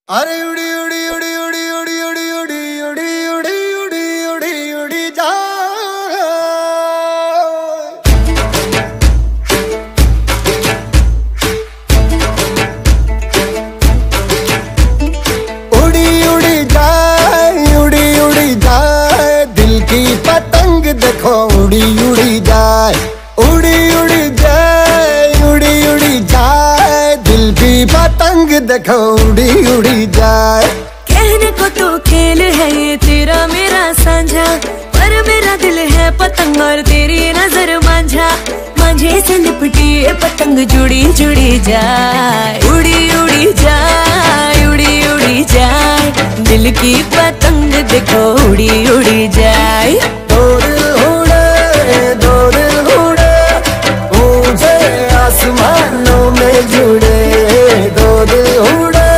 अरे उड़ी उड़ी उड़ी उड़ी उड़ी उड़ी उड़ी उड़ी उड़ी उड़ी उड़ी उड़ी जा उड़ी उड़ी जाए उड़ी उड़ी जाए दिल की पतंग देखो उड़ी उड़ी जाए उड़ी उड़ी जाए उड़ी उड़ी जाए दिल की पतंग देखो उड़ी उड़ी जाए। कहने को तो खेल है ये तेरा मेरा साझा, पर मेरा दिल है पतंग और तेरी नजर मांझा। मांझे से लिपटी ये पतंग जुड़ी जुड़ी जाए उड़ी उड़ी जाए उड़ी उड़ी जाए दिल की पतंग देखो उड़ी उड़ी जाए। दो दिल उड़े ऊंचे आसमानों में जुड़े दो दिल उड़े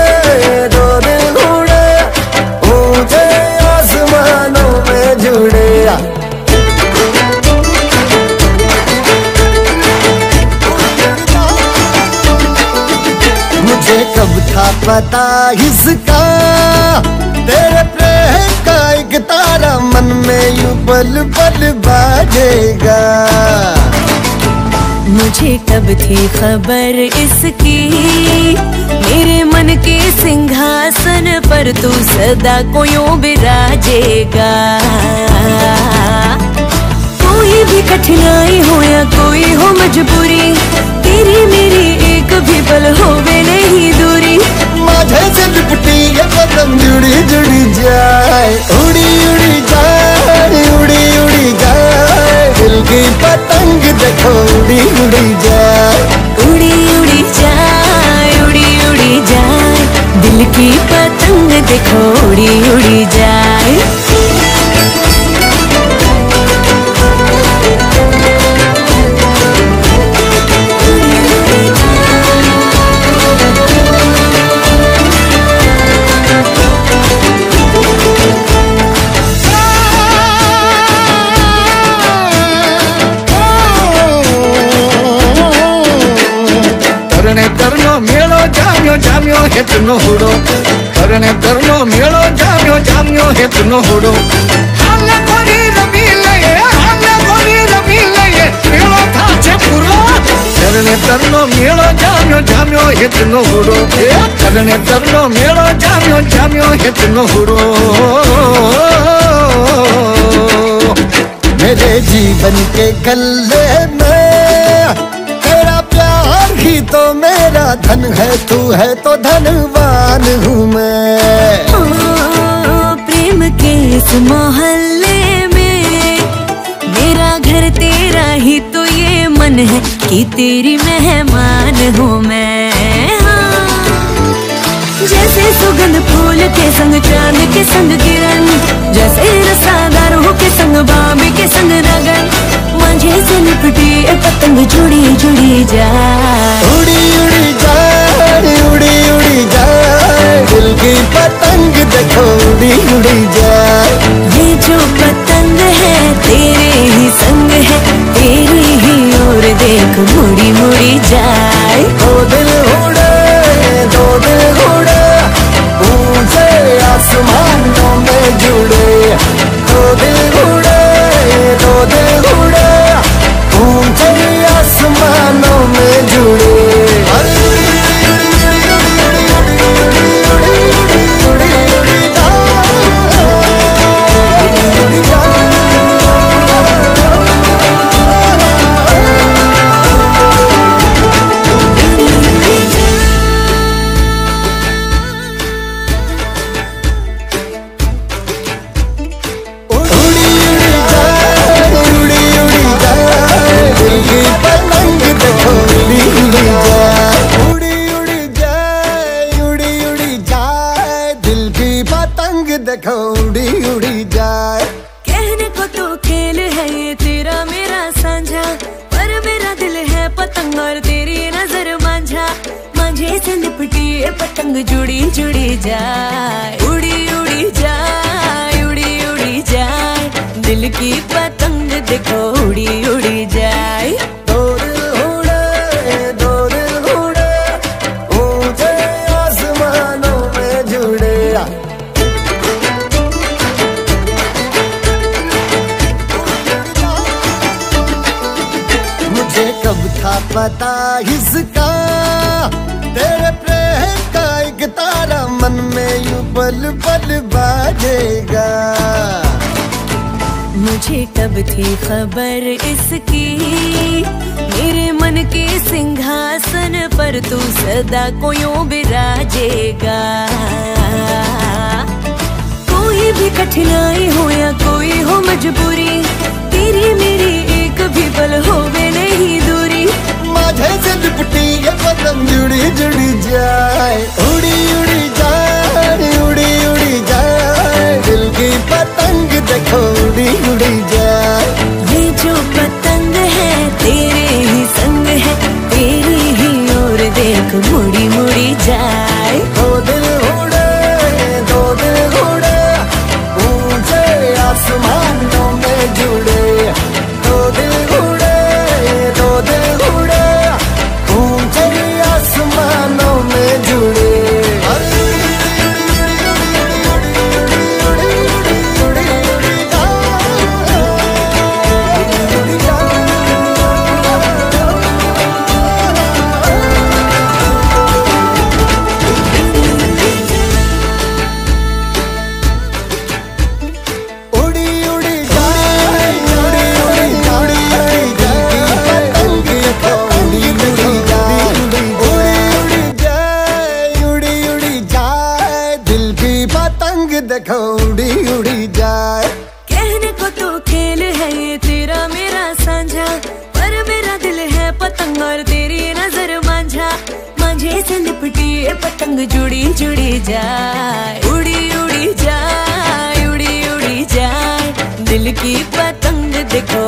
ऊंचे आसमानों में जुड़े। मुझे कब था पता इसका तेरे प्रेम का एक तारा मन में यूं पल पल बाजेगा। मुझे कब थी खबर इसकी मेरे मन के सिंहासन पर तू सदा को यूं बिराजेगा। कोई भी कठिनाई हो या कोई हो मजबूरी तेरी मेरी एक भी पल होवे नहीं दूरी। माझे से लिपटी ये पतंग जुड़ी जुड़ी जाए उड़ी उड़ी जाए उड़ी उड़ी जाए दिल की पतंग देखो उड़ी उड़ी जाए उड़ी उड़ी जाए उड़ी उड़ी जाए दिल की पतंग देखो उड़ी उड़ी जाए। करनो मेलो जाम्यो जाम्यो हेतनो हुडो करने करनो मेलो जाम्यो जाम्यो हेतनो हुडो हाले कोरी रबी लये मेलो था छे पूरो करने करनो मेलो जाम्यो जाम्यो हेतनो हुडो करने करनो मेलो जाम्यो जाम्यो हेतनो हुडो। मेरे जीवन के गले में ही तो मेरा धन है तू है तो धनवान हूँ मैं। प्रेम के इस मोहल्ले में मेरा घर तेरा ही तो ये मन है कि तेरी मेहमान हूँ मैं। जैसे सुगंध फूल के संग चांद के संग किरण जैसे रसादारों के संग बाबे के संग नगन मुझे से लिपटी पतंग जुड़ी जुड़ी जाए उड़ी उड़ी जाए उड़ी उड़ी जाए दिल की पतंग देखो उड़ी उड़ी जाए। ये जो पतंग है तेरे ही संग है तेरी ही ओर देख मुड़ी मुड़ी जाए। दो दिल उड़े ऊंचे आसमानों में जुड़े दो दिल उड़े ऊंचे आसमानों में जुड़े। देखो उड़ी उड़ी जाए। कहने को तो खेल है ये तेरा मेरा साझा, पर मेरा दिल है पतंग और तेरी नजर मांझा। मांझे से लिपटी ये पतंग जुड़ी जुड़ी जाए उड़ी उड़ी जाए उड़ी उड़ी जाए दिल की पतंग देखो उड़ी उड़ी जाए। दो दिल उड़े ऊंचे आसमानों में जुड़े जा। मुझे कब था पता इसका, तेरे प्रेम का एक तारा मन में यूं पल पल बाजेगा। मुझे कब थी खबर इसकी, मेरे मन के सिंहासन पर तू सदा को यूं बिराजेगा। कोई भी कठिनाई हो या कोई हो मजबूरी, तेरी मेरी एक भी पल होवे नहीं दूरी। माझे से लिपटी ये पतंग जुड़ी जुड़ी जाए, उड़ी उड़ी जाए, उड़ी उड़ी जाए, दिल की पतंग देखो उड़ी उड़ी जाए। ये जो पतंग है तेरे ही संग है, तेरी ही ओर देख मुड़ी मुड़ी जाए। दो दिल उड़े ऊंचे आसमानों में जुड़े, दो दिल उड़े ऊंचे आसमानों में जुड़े। देखो उड़ी उड़ी जाए। कहने को तो खेल है ये तेरा मेरा साझा, पर मेरा दिल है पतंग और तेरी नजर मांझा। मांझे से लिपटी ये पतंग जुड़ी जुड़ी जाए, उड़ी उड़ी जाए, उड़ी उड़ी जाए, दिल की पतंग देखो